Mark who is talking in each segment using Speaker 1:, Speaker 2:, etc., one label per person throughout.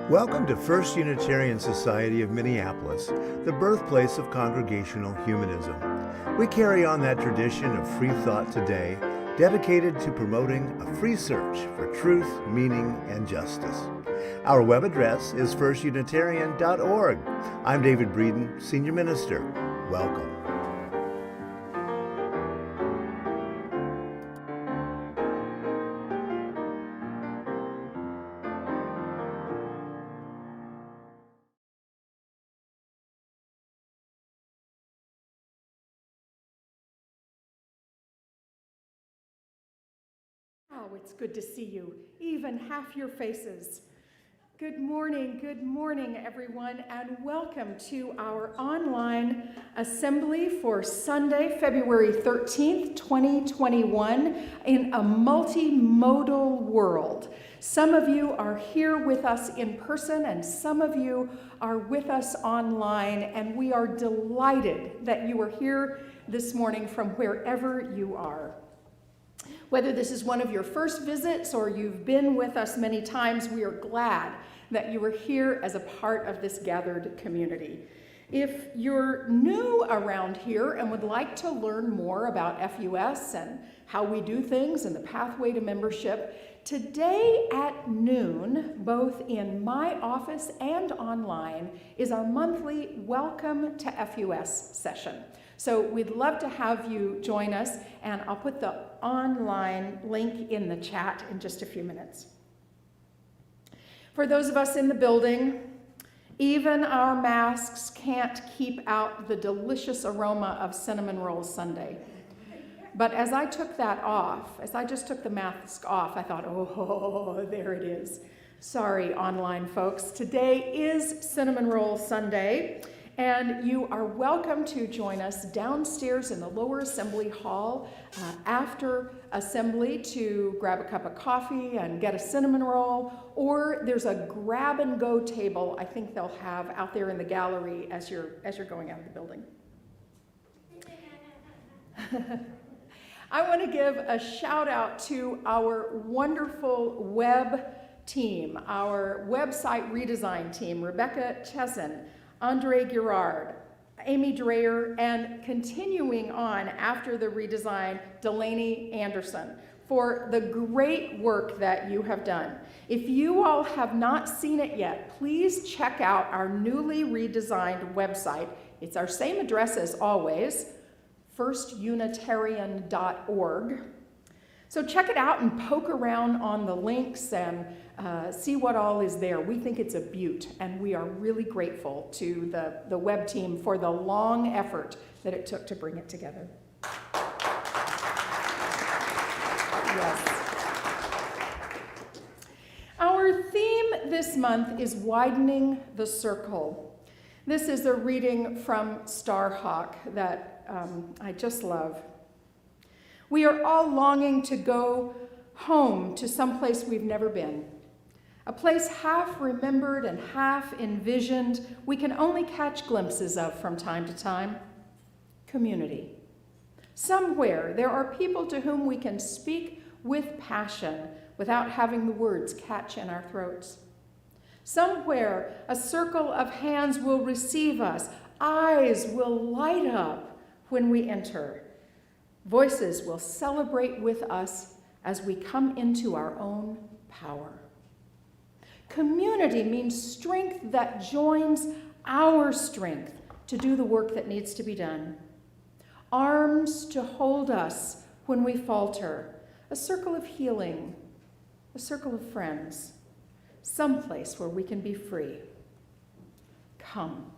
Speaker 1: Welcome to First Unitarian Society of Minneapolis, the birthplace of congregational humanism. We carry on that tradition of free thought today, dedicated to promoting a free search for truth, meaning, and justice. Our web address is firstunitarian.org. I'm David Breeden, Senior Minister. Welcome.
Speaker 2: Oh, it's good to see you, even half your faces. Good morning, everyone, and welcome to our online assembly for Sunday, February 13th, 2021, in a multimodal world. Some of you are here with us in person, and some of you are with us online, and we are delighted that you are here this morning from wherever you are. Whether this is one of your first visits or you've been with us many times, we are glad that you are here as a part of this gathered community. If you're new around here and would like to learn more about FUS and how we do things and the pathway to membership, today at noon, both in my office and online, is our monthly Welcome to FUS session. So we'd love to have you join us, and I'll put the online link in the chat in just a few minutes. For those of us in the building, even our masks can't keep out the delicious aroma of cinnamon roll sundae. But as I took that off, as I just took the mask off, I thought, oh, there it is. Sorry, online folks. Today is Cinnamon Roll Sunday. And you are welcome to join us downstairs in the lower assembly hall after assembly to grab a cup of coffee and get a cinnamon roll, or there's a grab and go table I think they'll have out there in the gallery as you're going out of the building. I want to give a shout out to our wonderful web team, our website redesign team, Rebecca Chesson, Andre Girard, Amy Dreyer, and continuing on after the redesign, Delaney Anderson, for the great work that you have done. If you all have not seen it yet, please check out our newly redesigned website. It's our same address as always, firstunitarian.org. So check it out and poke around on the links and see what all is there. We think it's a beaut, and we are really grateful to the web team for the long effort that it took to bring it together. Yes. Our theme this month is widening the circle. This is a reading from Starhawk that I just love. We are all longing to go home to someplace we've never been. A place half remembered and half envisioned, we can only catch glimpses of from time to time. Community. Somewhere there are people to whom we can speak with passion without having the words catch in our throats. Somewhere a circle of hands will receive us. Eyes will light up when we enter. Voices will celebrate with us as we come into our own power. Community means strength that joins our strength to do the work that needs to be done. Arms to hold us when we falter. A circle of healing, a circle of friends, someplace where we can be free. Come,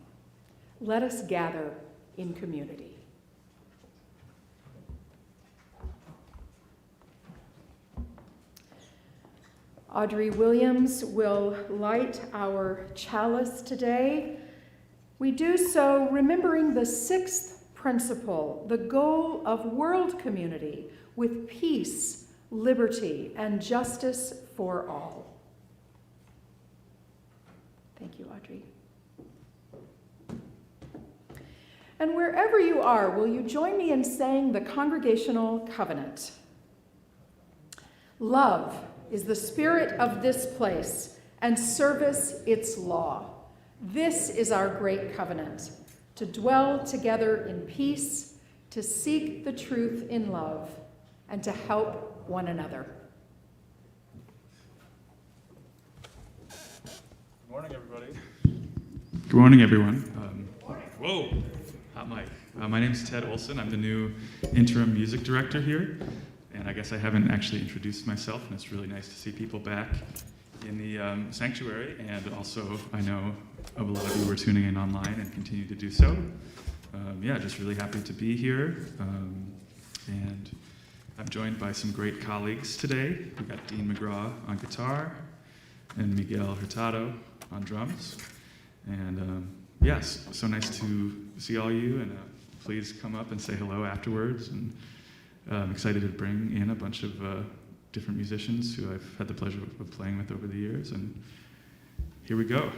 Speaker 2: let us gather in community. Audrey Williams will light our chalice today. We do so remembering the sixth principle, the goal of world community with peace, liberty, and justice for all. Thank you, Audrey. And wherever you are, will you join me in saying the congregational covenant? Love is the spirit of this place, and service its law. This is our great covenant, to dwell together in peace, to seek the truth in love, and to help one another.
Speaker 3: Good morning, everybody. Good morning, everyone. Whoa, hot mic. My name is Ted Olson. I'm the new interim music director here, and I guess I haven't actually introduced myself, and it's really nice to see people back in the sanctuary, and also I know of a lot of you who are tuning in online and continue to do so. Yeah, just really happy to be here, and I'm joined by some great colleagues today. We've got Dean McGraw on guitar, and Miguel Hurtado on drums, and yes, so nice to see all you, and please come up and say hello afterwards, and I'm excited to bring in a bunch of different musicians who I've had the pleasure of playing with over the years, and here we go.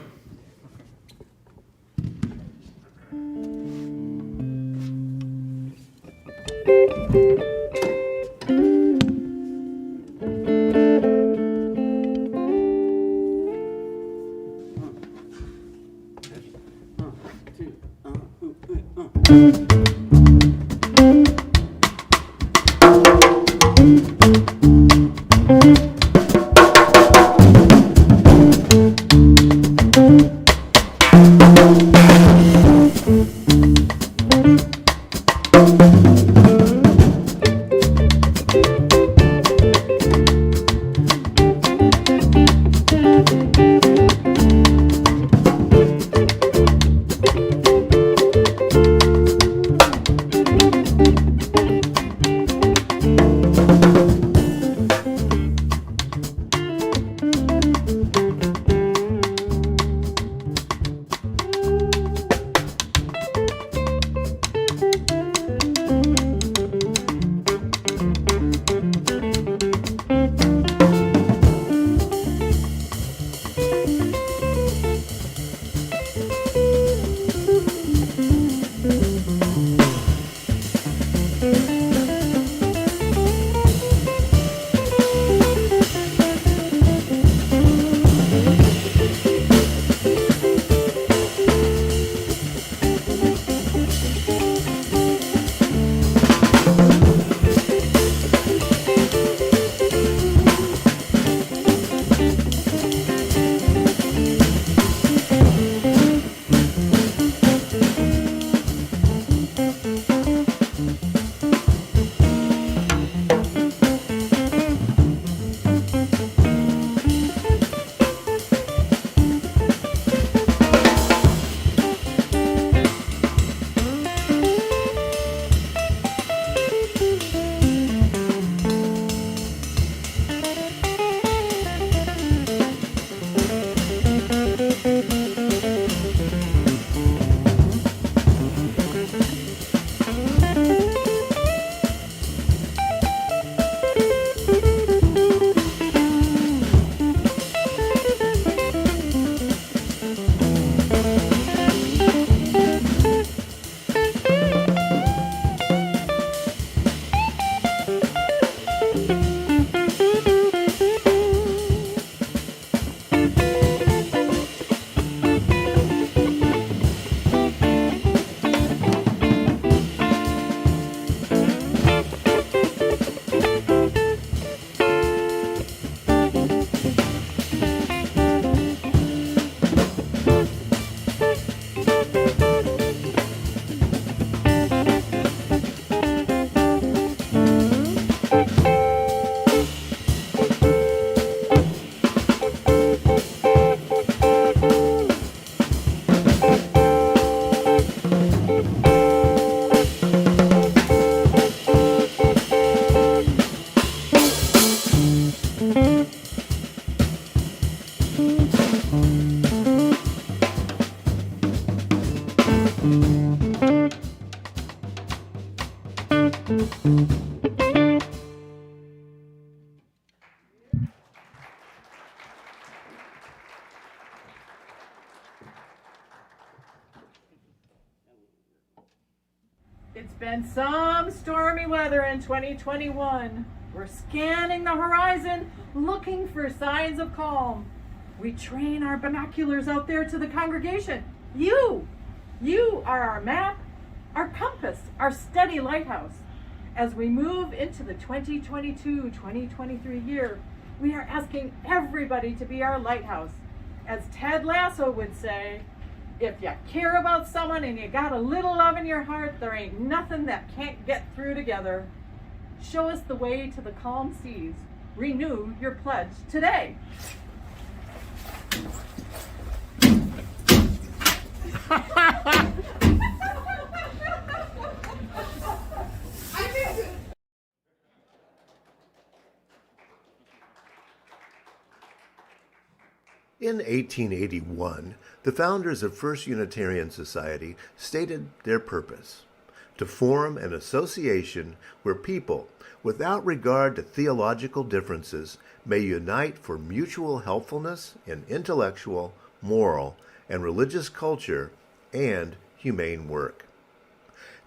Speaker 4: It's been some stormy weather in 2021. We're scanning the horizon, looking for signs of calm. We train our binoculars out there to the congregation. You are our map, our compass, our steady lighthouse. As we move into the 2022-2023 year, we are asking everybody to be our lighthouse. As Ted Lasso would say, if you care about someone and you got a little love in your heart, there ain't nothing that can't get through together. Show us the way to the calm seas. Renew your pledge today.
Speaker 1: In 1881, the founders of First Unitarian Society stated their purpose: to form an association where people, without regard to theological differences, may unite for mutual helpfulness in intellectual, moral, and religious culture and humane work.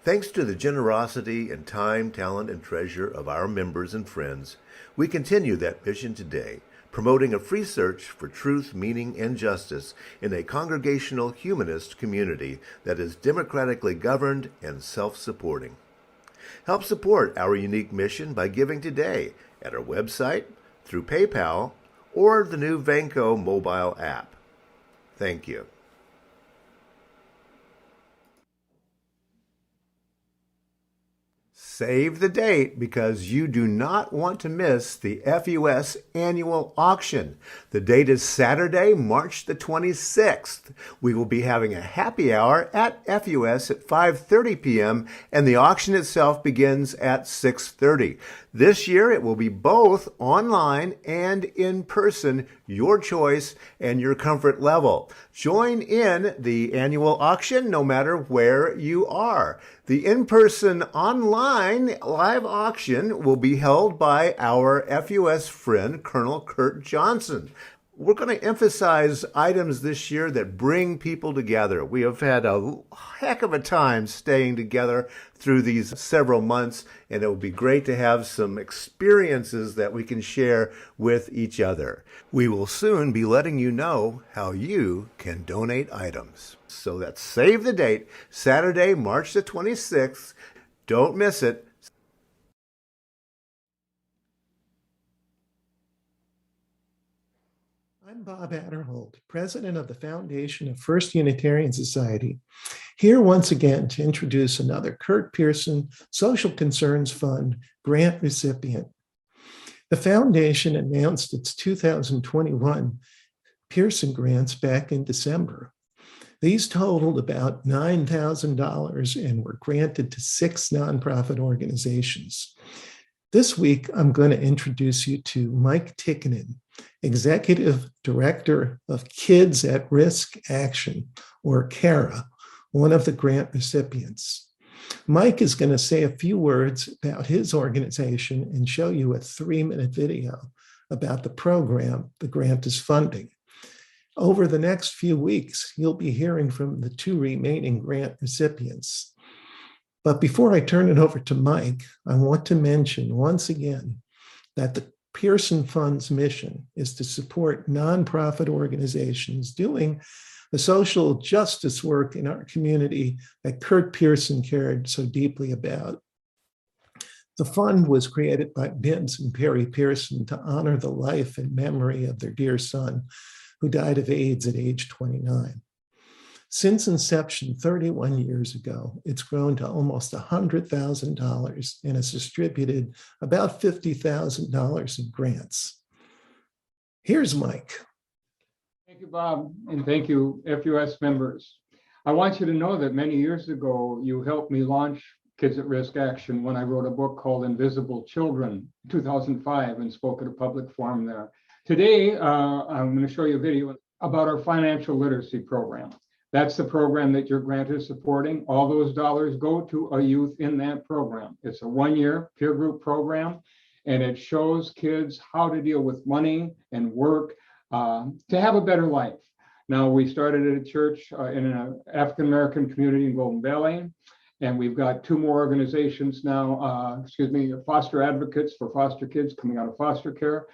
Speaker 1: Thanks to the generosity and time, talent, and treasure of our members and friends, we continue that mission today, promoting a free search for truth, meaning, and justice in a congregational humanist community that is democratically governed and self-supporting. Help support our unique mission by giving today at our website, through PayPal, or the new Venco mobile app. Thank you. Save the date because you do not want to miss the FUS annual auction. The date is Saturday, March the 26th. We will be having a happy hour at FUS at 5:30 p.m. and the auction itself begins at 6:30. This year it will be both online and in person, your choice and your comfort level. Join in the annual auction no matter where you are. The in-person online live auction will be held by our FUS friend, Colonel Kurt Johnson. We're going to emphasize items this year that bring people together. We have had a heck of a time staying together through these several months, and it will be great to have some experiences that we can share with each other. We will soon be letting you know how you can donate items. So that's save the date, Saturday, March the 26th. Don't miss it.
Speaker 5: I'm Bob Adderhold, president of the Foundation of First Unitarian Society, here once again to introduce another Kurt Pearson Social Concerns Fund grant recipient. The foundation announced its 2021 Pearson grants back in December. These totaled about $9,000 and were granted to 6 nonprofit organizations. This week, I'm going to introduce you to Mike Tickinen, Executive Director of Kids at Risk Action, or CARA, one of the grant recipients. Mike is going to say a few words about his organization and show you a 3-minute video about the program the grant is funding. Over the next few weeks, you'll be hearing from the 2 remaining grant recipients. But before I turn it over to Mike, I want to mention once again that the Pearson Fund's mission is to support nonprofit organizations doing the social justice work in our community that Kurt Pearson cared so deeply about. The fund was created by Bibbs and Perry Pearson to honor the life and memory of their dear son, who died of AIDS at age 29. Since inception 31 years ago, it's grown to almost $100,000 and has distributed about $50,000 in grants. Here's Mike.
Speaker 6: Thank you, Bob, and thank you, FUS members. I want you to know that many years ago, you helped me launch Kids at Risk Action when I wrote a book called Invisible Children, 2005, and spoke at a public forum there. Today, I'm going to show you a video about our financial literacy program. That's the program that your grant is supporting. All those dollars go to a youth in that program. It's a 1-year peer group program, and it shows kids how to deal with money and work to have a better life. Now, we started at a church in an African-American community in Golden Valley, and we've got 2 more organizations now, foster advocates for foster kids coming out of foster care.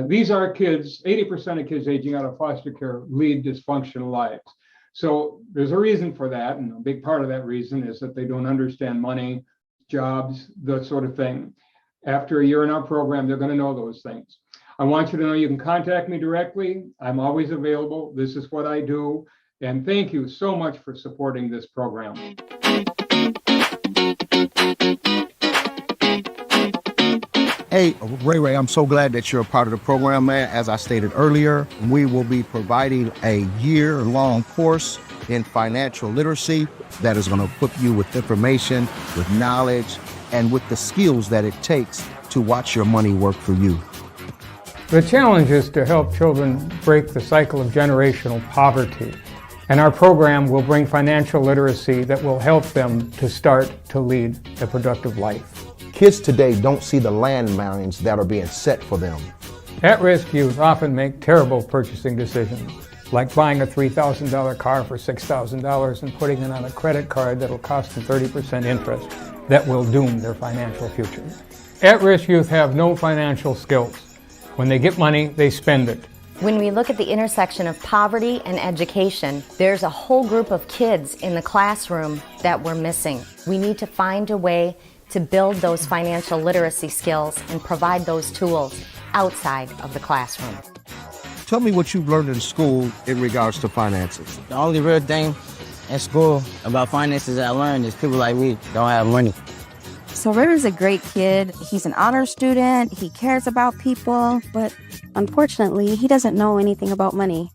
Speaker 6: These are kids, 80% of kids aging out of foster care lead dysfunctional lives. So there's a reason for that, and a big part of that reason is that they don't understand money, jobs, that sort of thing. After a year in our program, they're going to know those things. I want you to know you can contact me directly. I'm always available. This is what I do. And thank you so much for supporting this program.
Speaker 7: Hey, Ray, I'm so glad that you're a part of the program, man. As I stated earlier, we will be providing a year-long course in financial literacy that is going to equip you with information, with knowledge, and with the skills that it takes to watch your money work for you.
Speaker 6: The challenge is to help children break the cycle of generational poverty. And our program will bring financial literacy that will help them to start to lead a productive life.
Speaker 7: Kids today don't see the landmines that are being set for them.
Speaker 6: At-risk youth often make terrible purchasing decisions, like buying a $3,000 car for $6,000 and putting it on a credit card that'll cost them 30% interest that will doom their financial future. At-risk youth have no financial skills. When they get money, they spend it.
Speaker 8: When we look at the intersection of poverty and education, there's a whole group of kids in the classroom that we're missing. We need to find a way to build those financial literacy skills and provide those tools outside of the classroom.
Speaker 7: Tell me what you've learned in school in regards to finances.
Speaker 9: The only real thing in school about finances that I learned is people like me don't have money.
Speaker 10: So River's a great kid. He's an honor student. He cares about people, but unfortunately, he doesn't know anything about money.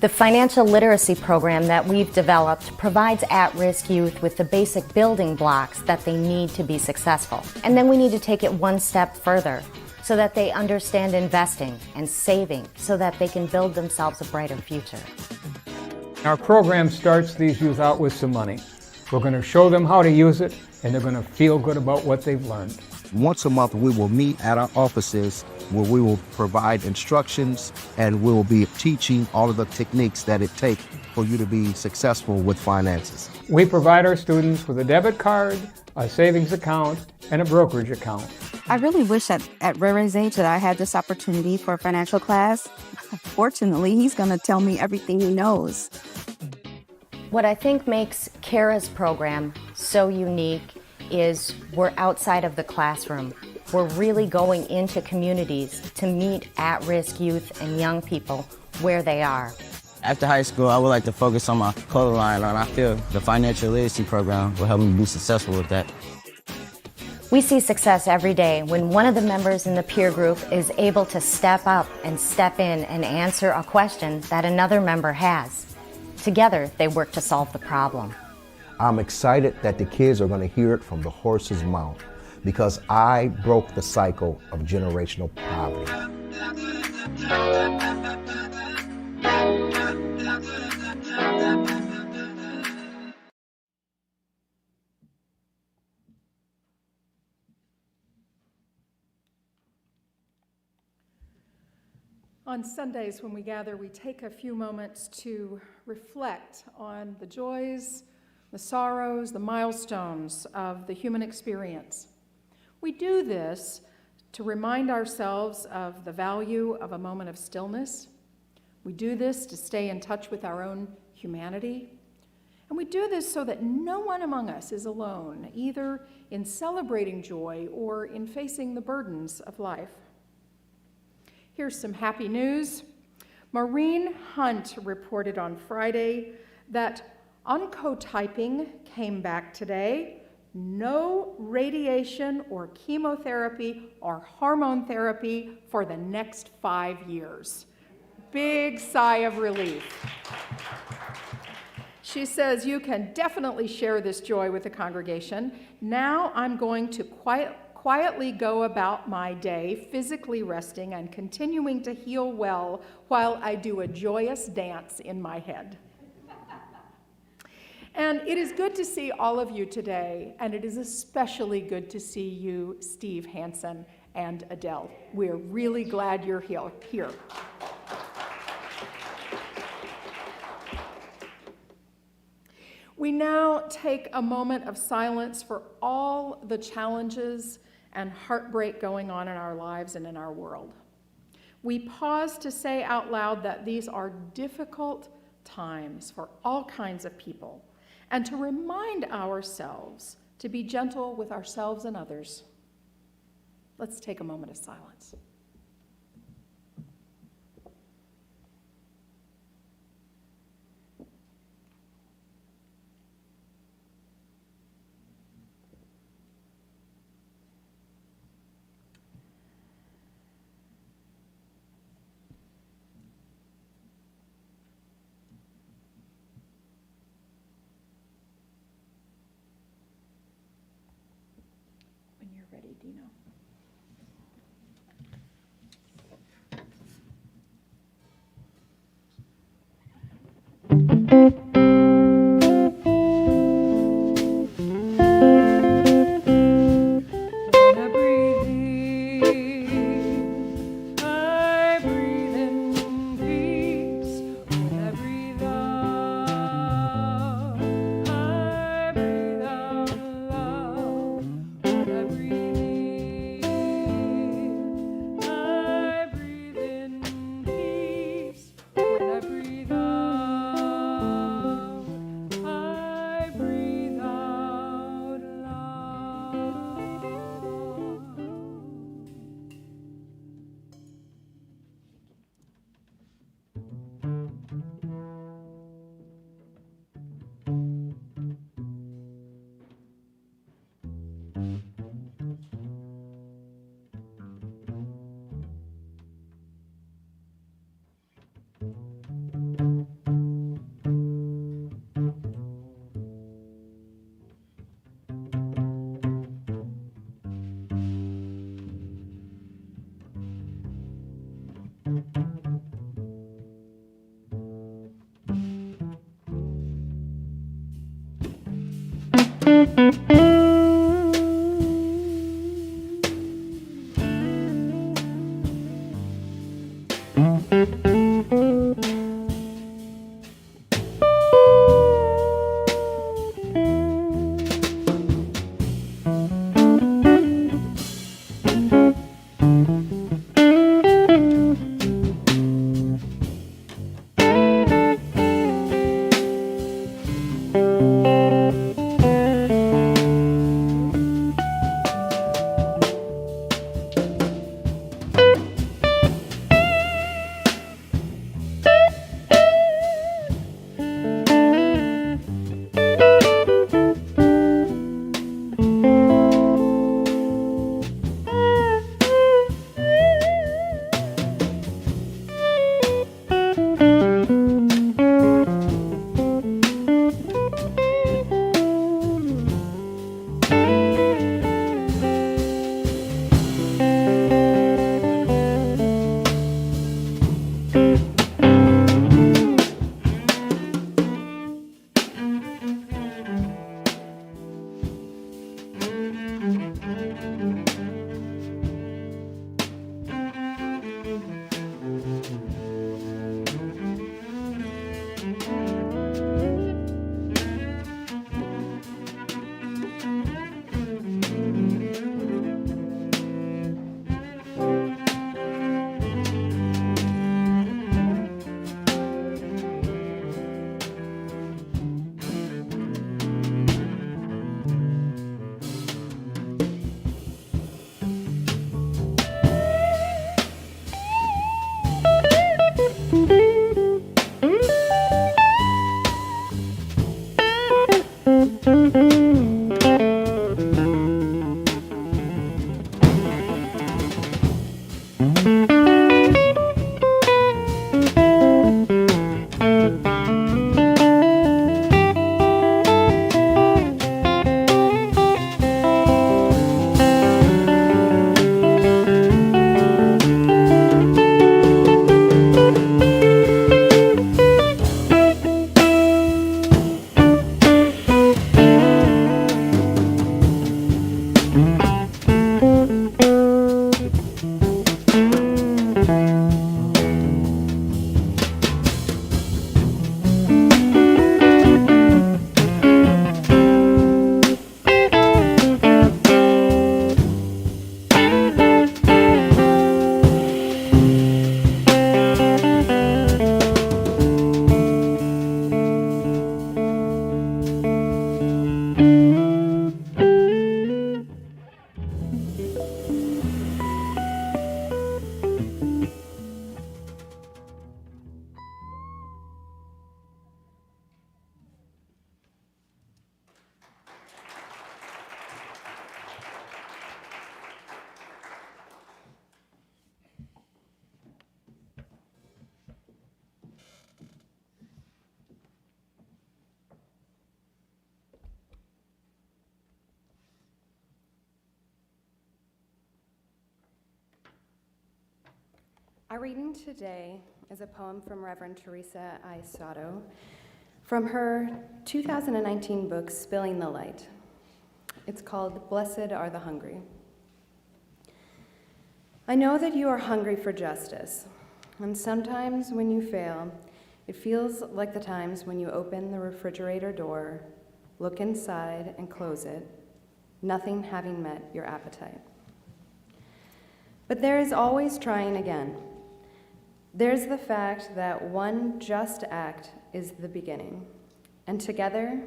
Speaker 8: The financial literacy program that we've developed provides at-risk youth with the basic building blocks that they need to be successful. And then we need to take it one step further so that they understand investing and saving so that they can build themselves a brighter future.
Speaker 6: Our program starts these youth out with some money. We're going to show them how to use it, and they're going to feel good about what they've learned.
Speaker 7: Once a month, we will meet at our offices where we will provide instructions and we will be teaching all of the techniques that it takes for you to be successful with finances.
Speaker 6: We provide our students with a debit card, a savings account, and a brokerage account.
Speaker 10: I really wish that at River's age that I had this opportunity for a financial class. Fortunately, he's going to tell me everything he knows.
Speaker 8: What I think makes Kara's program so unique is we're outside of the classroom. We're really going into communities to meet at-risk youth and young people where they are.
Speaker 9: After high school, I would like to focus on my clothing line, and I feel the financial literacy program will help me be successful with that.
Speaker 8: We see success every day when one of the members in the peer group is able to step up and step in and answer a question that another member has. Together, they work to solve the problem.
Speaker 7: I'm excited that the kids are going to hear it from the horse's mouth because I broke the cycle of generational poverty.
Speaker 2: On Sundays when we gather, we take a few moments to reflect on the joys, the sorrows, the milestones of the human experience. We do this to remind ourselves of the value of a moment of stillness. We do this to stay in touch with our own humanity. And we do this so that no one among us is alone, either in celebrating joy or in facing the burdens of life. Here's some happy news. Maureen Hunt reported on Friday that oncotyping came back today. No radiation or chemotherapy or hormone therapy for the next 5 years. Big sigh of relief. She says, you can definitely share this joy with the congregation. Now I'm going to quietly go about my day, physically resting and continuing to heal well while I do a joyous dance in my head. And it is good to see all of you today, and it is especially good to see you, Steve Hansen and Adele. We're really glad you're here. We now take a moment of silence for all the challenges and heartbreak going on in our lives and in our world. We pause to say out loud that these are difficult times for all kinds of people, and to remind ourselves to be gentle with ourselves and others. Let's take a moment of silence. When you're ready, Dino.
Speaker 11: Our reading today is a poem from Reverend Teresa I. Sato from her 2019 book, Spilling the Light. It's called Blessed Are the Hungry. I know that you are hungry for justice, and sometimes when you fail, it feels like the times when you open the refrigerator door, look inside and close it, nothing having met your appetite. But there is always trying again. There's the fact that one just act is the beginning, and together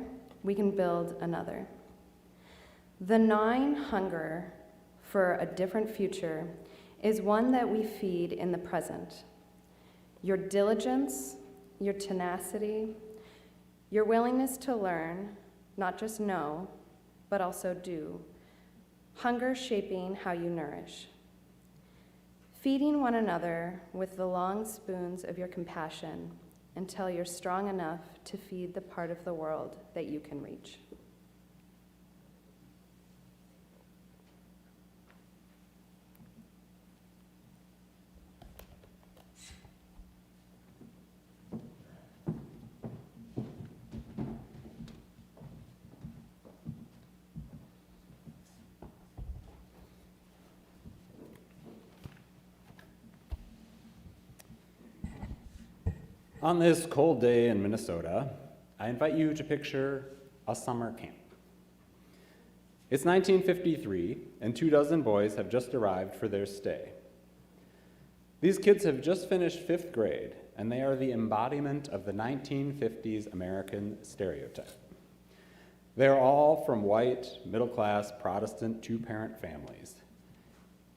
Speaker 11: we can build another. The gnawing hunger for a different future is one that we feed in the present. Your diligence, your tenacity, your willingness to learn, not just know, but also do. Hunger shaping how you nourish. Feeding one another with the long spoons of your compassion until you're strong enough to feed the part of the world that you can reach.
Speaker 12: On this cold day in Minnesota, I invite you to picture a summer camp. It's 1953, and 24 boys have just arrived for their stay. These kids have just finished 5th grade, and they are the embodiment of the 1950s American stereotype. They're all from white, middle-class, Protestant, two-parent families.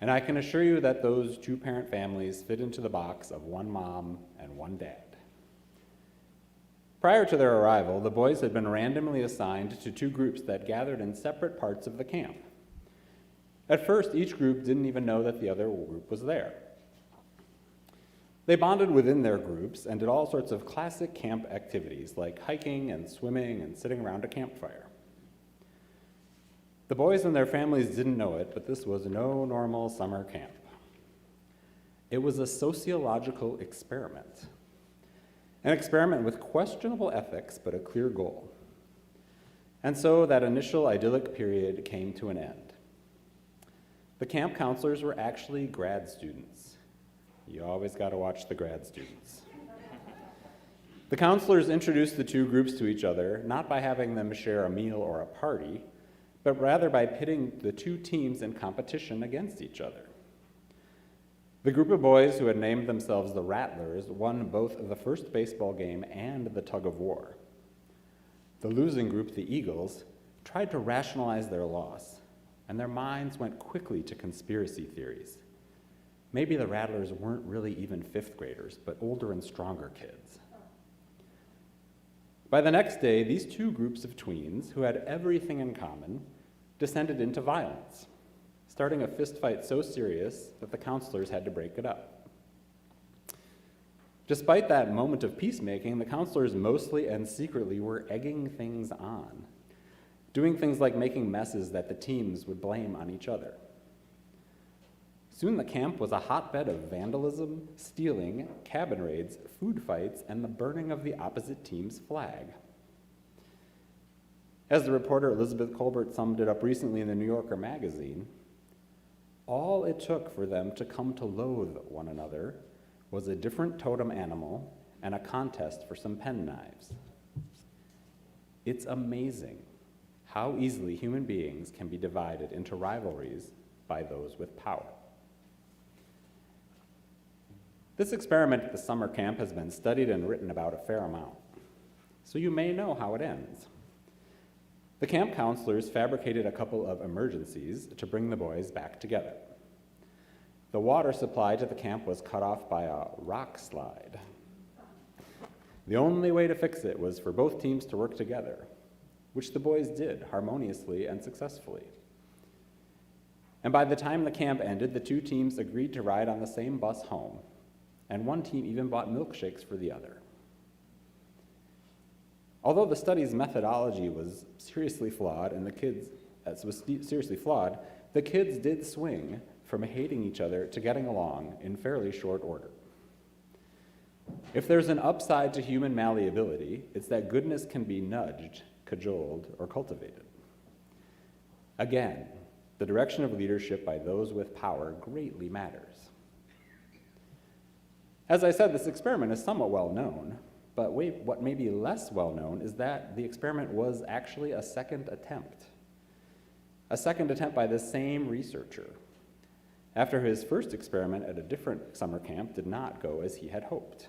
Speaker 12: And I can assure you that those two-parent families fit into the box of one mom and one dad. Prior to their arrival, the boys had been randomly assigned to 2 groups that gathered in separate parts of the camp. At first, each group didn't even know that the other group was there. They bonded within their groups and did all sorts of classic camp activities like hiking and swimming and sitting around a campfire. The boys and their families didn't know it, but this was no normal summer camp. It was a sociological experiment. An experiment with questionable ethics, but a clear goal. And so that initial idyllic period came to an end. The camp counselors were actually grad students. You always got to watch the grad students. The counselors introduced the 2 groups to each other, not by having them share a meal or a party, but rather by pitting the 2 teams in competition against each other. The group of boys who had named themselves the Rattlers won both the first baseball game and the tug of war. The losing group, the Eagles, tried to rationalize their loss, and their minds went quickly to conspiracy theories. Maybe the Rattlers weren't really even 5th graders, but older and stronger kids. By the next day, these 2 groups of tweens, who had everything in common, descended into violence, starting a fistfight so serious that the counselors had to break it up. Despite that moment of peacemaking, the counselors mostly and secretly were egging things on, doing things like making messes that the teams would blame on each other. Soon the camp was a hotbed of vandalism, stealing, cabin raids, food fights, and the burning of the opposite team's flag. As the reporter Elizabeth Colbert summed it up recently in the New Yorker magazine, all it took for them to come to loathe one another was a different totem animal and a contest for some penknives. It's amazing how easily human beings can be divided into rivalries by those with power. This experiment at the summer camp has been studied and written about a fair amount, so you may know how it ends. The camp counselors fabricated a couple of emergencies to bring the boys back together. The water supply to the camp was cut off by a rock slide. The only way to fix it was for both teams to work together, which the boys did harmoniously and successfully. And by the time the camp ended, the 2 teams agreed to ride on the same bus home, and one team even bought milkshakes for the other. Although the study's methodology was seriously flawed, the kids did swing from hating each other to getting along in fairly short order. If there's an upside to human malleability, it's that goodness can be nudged, cajoled, or cultivated. Again, the direction of leadership by those with power greatly matters. As I said, this experiment is somewhat well known, but what may be less well known is that the experiment was actually a second attempt. A second attempt by the same researcher, after his first experiment at a different summer camp did not go as he had hoped.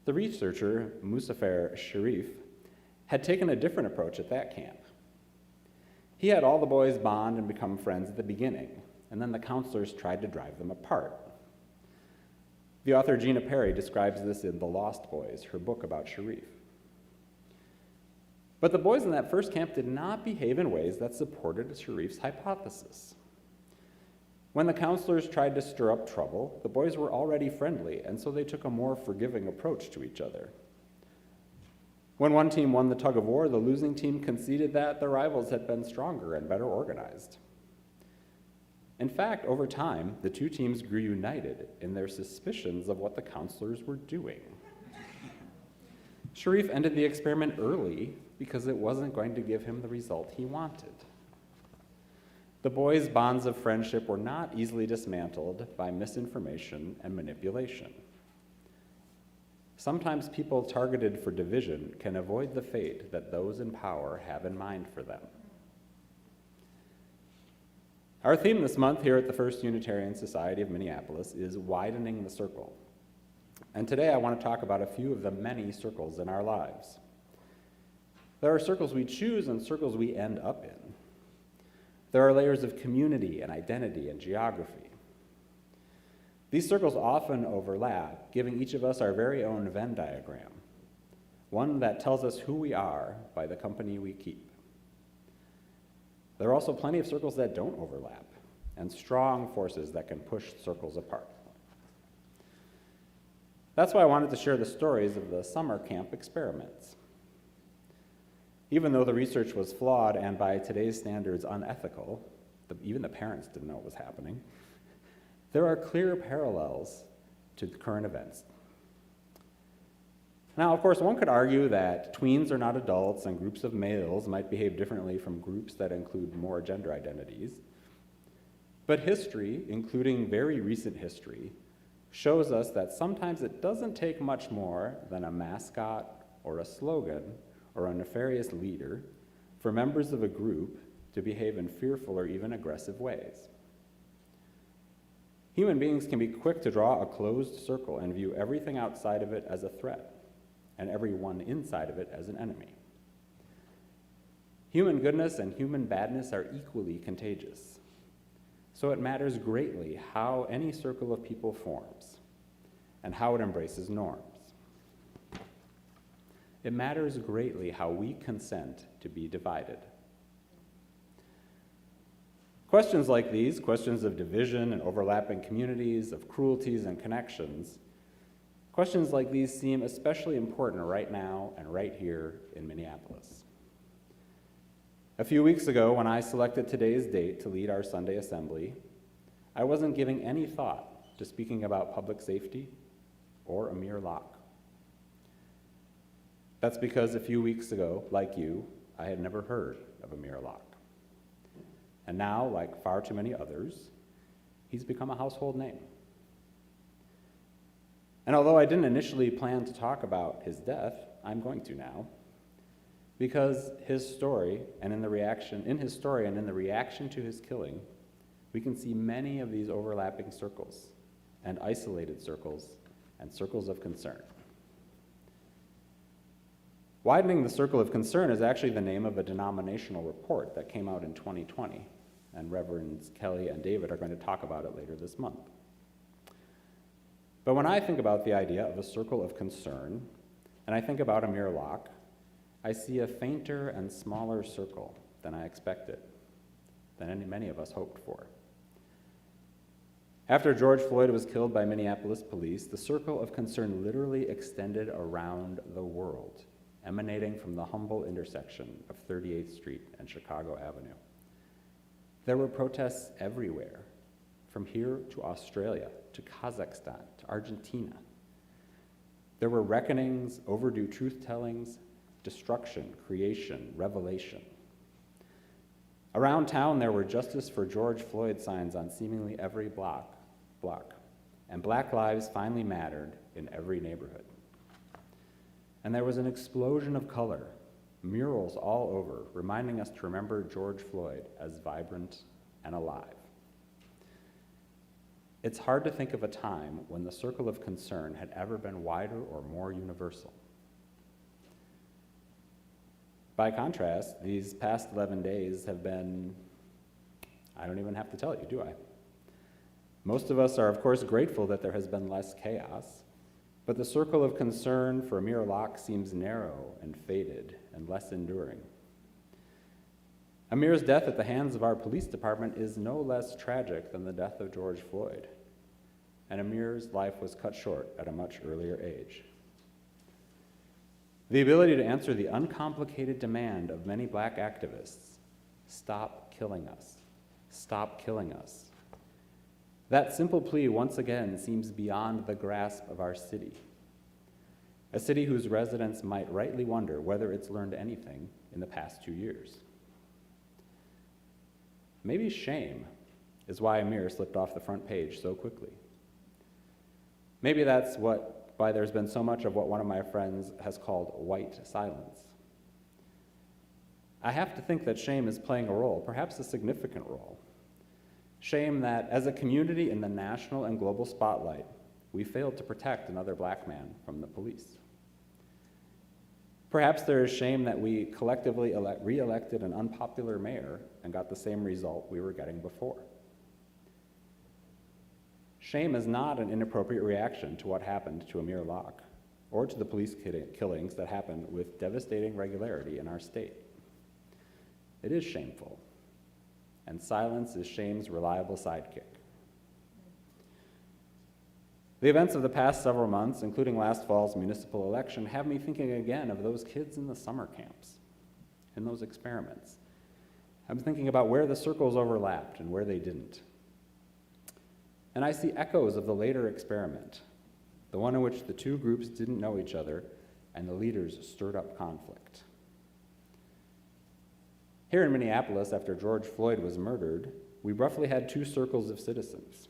Speaker 12: The researcher, Muzafer Sharif, had taken a different approach at that camp. He had all the boys bond and become friends at the beginning, and then the counselors tried to drive them apart. The author Gina Perry describes this in The Lost Boys, her book about Sharif. But the boys in that first camp did not behave in ways that supported Sharif's hypothesis. When the counselors tried to stir up trouble, the boys were already friendly, and so they took a more forgiving approach to each other. When one team won the tug of war, the losing team conceded that the rivals had been stronger and better organized. In fact, over time, the two teams grew united in their suspicions of what the counselors were doing. Sharif ended the experiment early because it wasn't going to give him the result he wanted. The boys' bonds of friendship were not easily dismantled by misinformation and manipulation. Sometimes people targeted for division can avoid the fate that those in power have in mind for them. Our theme this month here at the First Unitarian Society of Minneapolis is widening the circle. And today I want to talk about a few of the many circles in our lives. There are circles we choose and circles we end up in. There are layers of community and identity and geography. These circles often overlap, giving each of us our very own Venn diagram, one that tells us who we are by the company we keep. There are also plenty of circles that don't overlap, and strong forces that can push circles apart. That's why I wanted to share the stories of the summer camp experiments. Even though the research was flawed and by today's standards unethical, even the parents didn't know what was happening, there are clear parallels to current events. Now, of course, one could argue that tweens are not adults and groups of males might behave differently from groups that include more gender identities. But history, including very recent history, shows us that sometimes it doesn't take much more than a mascot or a slogan or a nefarious leader for members of a group to behave in fearful or even aggressive ways. Human beings can be quick to draw a closed circle and view everything outside of it as a threat, and everyone inside of it as an enemy. Human goodness and human badness are equally contagious, so it matters greatly how any circle of people forms and how it embraces norms. It matters greatly how we consent to be divided. Questions like these, questions of division and overlapping communities, of cruelties and connections, questions like these seem especially important right now and right here in Minneapolis. A few weeks ago, when I selected today's date to lead our Sunday assembly, I wasn't giving any thought to speaking about public safety or Amir Locke. That's because a few weeks ago, like you, I had never heard of Amir Locke. And now, like far too many others, he's become a household name. And although I didn't initially plan to talk about his death, I'm going to now, because his story and in the reaction to his killing, we can see many of these overlapping circles and isolated circles and circles of concern. Widening the Circle of Concern is actually the name of a denominational report that came out in 2020, and Reverends Kelly and David are going to talk about it later this month. But when I think about the idea of a circle of concern, and I think about Amir Locke, I see a fainter and smaller circle than I expected, than many of us hoped for. After George Floyd was killed by Minneapolis police, the circle of concern literally extended around the world, emanating from the humble intersection of 38th Street and Chicago Avenue. There were protests everywhere, from here to Australia, to Kazakhstan, to Argentina. There were reckonings, overdue truth-tellings, destruction, creation, revelation. Around town, there were Justice for George Floyd signs on seemingly every block, and Black lives finally mattered in every neighborhood. And there was an explosion of color, murals all over, reminding us to remember George Floyd as vibrant and alive. It's hard to think of a time when the circle of concern had ever been wider or more universal. By contrast, these past 11 days have been, I don't even have to tell you, do I? Most of us are, of course, grateful that there has been less chaos, but the circle of concern for Amir Locke seems narrow and faded and less enduring. Amir's death at the hands of our police department is no less tragic than the death of George Floyd, and Amir's life was cut short at a much earlier age. The ability to answer the uncomplicated demand of many Black activists, stop killing us, stop killing us. That simple plea once again seems beyond the grasp of our city, a city whose residents might rightly wonder whether it's learned anything in the past 2 years. Maybe shame is why Amir slipped off the front page so quickly. Maybe that's why there's been so much of what one of my friends has called white silence. I have to think that shame is playing a role, perhaps a significant role. Shame that as a community in the national and global spotlight, we failed to protect another Black man from the police. Perhaps there is shame that we collectively re-elected an unpopular mayor and got the same result we were getting before. Shame is not an inappropriate reaction to what happened to Amir Locke or to the police killings that happened with devastating regularity in our state. It is shameful, and silence is shame's reliable sidekick. The events of the past several months, including last fall's municipal election, have me thinking again of those kids in the summer camps, in those experiments. I'm thinking about where the circles overlapped and where they didn't. And I see echoes of the later experiment, the one in which the two groups didn't know each other and the leaders stirred up conflict. Here in Minneapolis, after George Floyd was murdered, we roughly had two circles of citizens.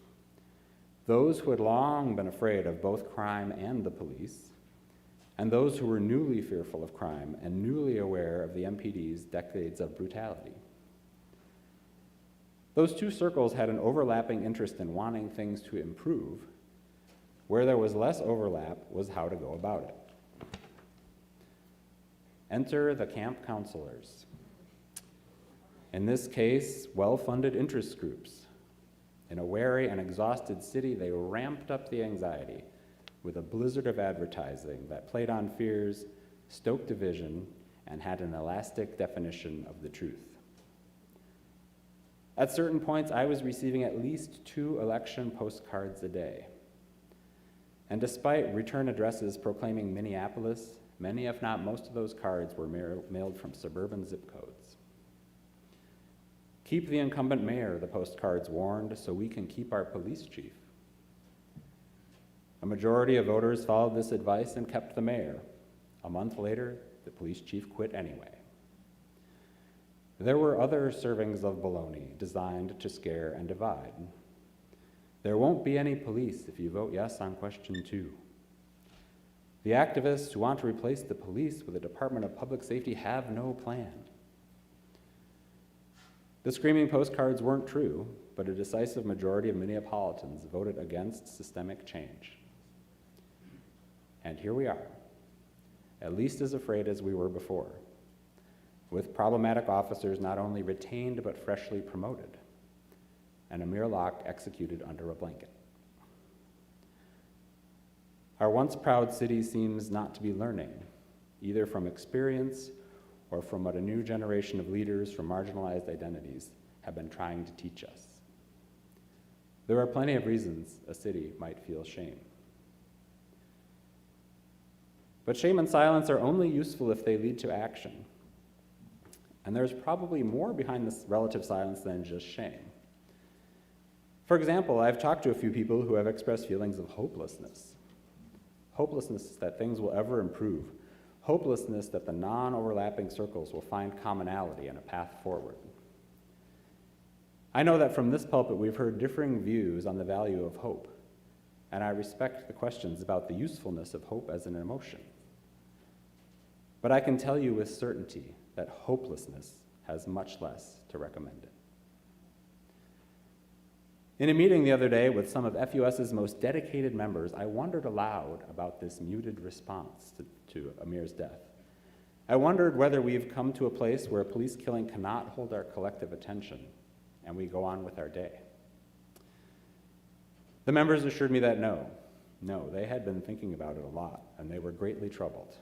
Speaker 12: Those who had long been afraid of both crime and the police, and those who were newly fearful of crime and newly aware of the MPD's decades of brutality. Those two circles had an overlapping interest in wanting things to improve. Where there was less overlap was how to go about it. Enter the camp counselors. In this case, well-funded interest groups. In a wary and exhausted city, they ramped up the anxiety with a blizzard of advertising that played on fears, stoked division, and had an elastic definition of the truth. At certain points, I was receiving at least 2 election postcards a day. And despite return addresses proclaiming Minneapolis, many, if not most of those cards were mailed from suburban zip codes. Keep the incumbent mayor, the postcards warned, so we can keep our police chief. A majority of voters followed this advice and kept the mayor. A month later, the police chief quit anyway. There were other servings of baloney designed to scare and divide. There won't be any police if you vote yes on question 2. The activists who want to replace the police with a Department of Public Safety have no plan. The screaming postcards weren't true, but a decisive majority of Minneapolitans voted against systemic change. And here we are, at least as afraid as we were before, with problematic officers not only retained but freshly promoted, and Amir Locke executed under a blanket. Our once proud city seems not to be learning, either from experience or from what a new generation of leaders from marginalized identities have been trying to teach us. There are plenty of reasons a city might feel shame. But shame and silence are only useful if they lead to action. And there's probably more behind this relative silence than just shame. For example, I've talked to a few people who have expressed feelings of hopelessness. Hopelessness that things will ever improve. Hopelessness that the non-overlapping circles will find commonality and a path forward. I know that from this pulpit we've heard differing views on the value of hope, and I respect the questions about the usefulness of hope as an emotion. But I can tell you with certainty that hopelessness has much less to recommend it. In a meeting the other day with some of FUS's most dedicated members, I wondered aloud about this muted response to Amir's death. I wondered whether we've come to a place where a police killing cannot hold our collective attention, and we go on with our day. The members assured me that no, they had been thinking about it a lot, and they were greatly troubled.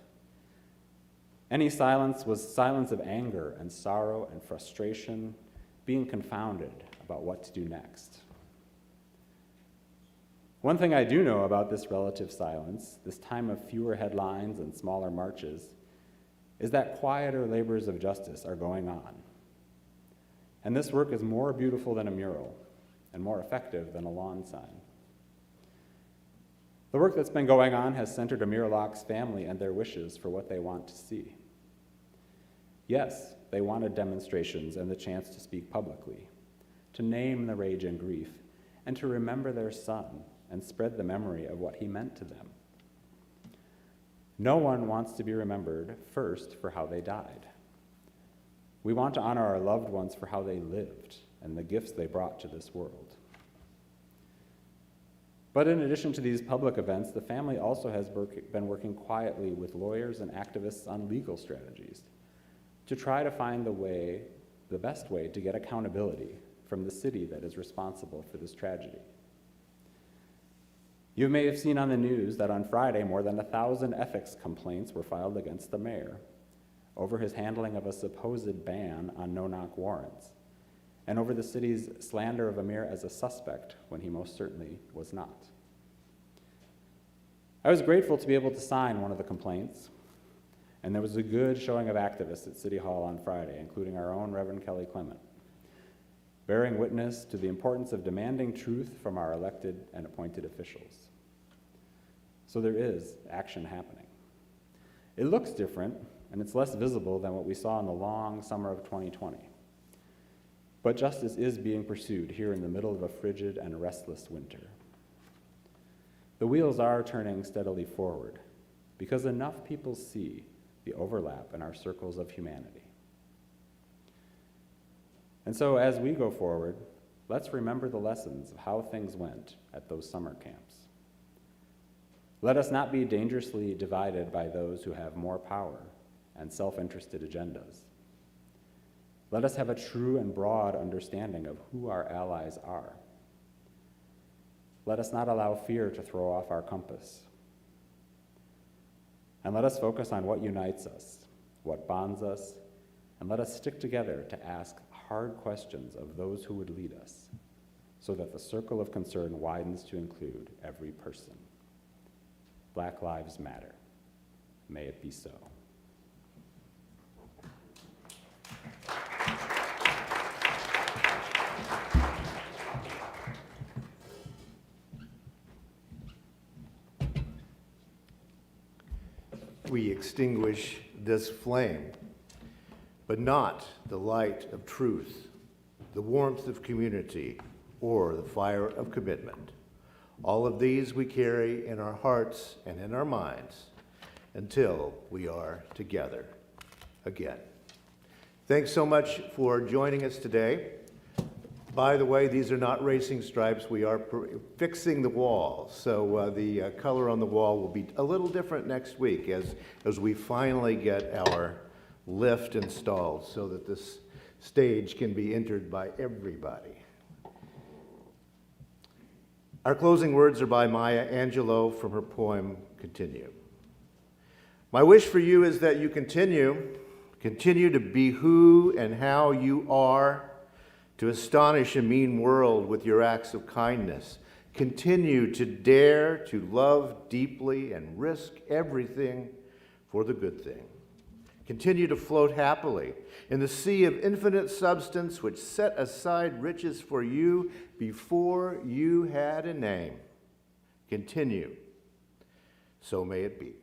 Speaker 12: Any silence was silence of anger and sorrow and frustration, being confounded about what to do next. One thing I do know about this relative silence, this time of fewer headlines and smaller marches, is that quieter labors of justice are going on. And this work is more beautiful than a mural and more effective than a lawn sign. The work that's been going on has centered Amir Locke's family and their wishes for what they want to see. Yes, they wanted demonstrations and the chance to speak publicly, to name the rage and grief, and to remember their son and spread the memory of what he meant to them. No one wants to be remembered first for how they died. We want to honor our loved ones for how they lived and the gifts they brought to this world. But in addition to these public events, the family also has been working quietly with lawyers and activists on legal strategies to try to find the best way to get accountability from the city that is responsible for this tragedy. You may have seen on the news that on Friday, more than 1,000 ethics complaints were filed against the mayor over his handling of a supposed ban on no-knock warrants, and over the city's slander of Amir as a suspect when he most certainly was not. I was grateful to be able to sign one of the complaints, and there was a good showing of activists at City Hall on Friday, including our own Reverend Kelly Clement, bearing witness to the importance of demanding truth from our elected and appointed officials. So there is action happening. It looks different, and it's less visible than what we saw in the long summer of 2020. But justice is being pursued here in the middle of a frigid and restless winter. The wheels are turning steadily forward because enough people see the overlap in our circles of humanity. And so as we go forward, let's remember the lessons of how things went at those summer camps. Let us not be dangerously divided by those who have more power and self-interested agendas. Let us have a true and broad understanding of who our allies are. Let us not allow fear to throw off our compass. And let us focus on what unites us, what bonds us, and let us stick together to ask hard questions of those who would lead us, so that the circle of concern widens to include every person. Black Lives Matter. May it be so.
Speaker 1: We extinguish this flame, but not the light of truth, the warmth of community, or the fire of commitment. All of these we carry in our hearts and in our minds until we are together again. Thanks so much for joining us today. By the way, these are not racing stripes. We are fixing the wall. So the color on the wall will be a little different next week as we finally get our lift installed so that this stage can be entered by everybody. Our closing words are by Maya Angelou from her poem, Continue. My wish for you is that you continue to be who and how you are, to astonish a mean world with your acts of kindness. Continue to dare to love deeply and risk everything for the good thing. Continue to float happily in the sea of infinite substance which set aside riches for you before you had a name. Continue. So may it be.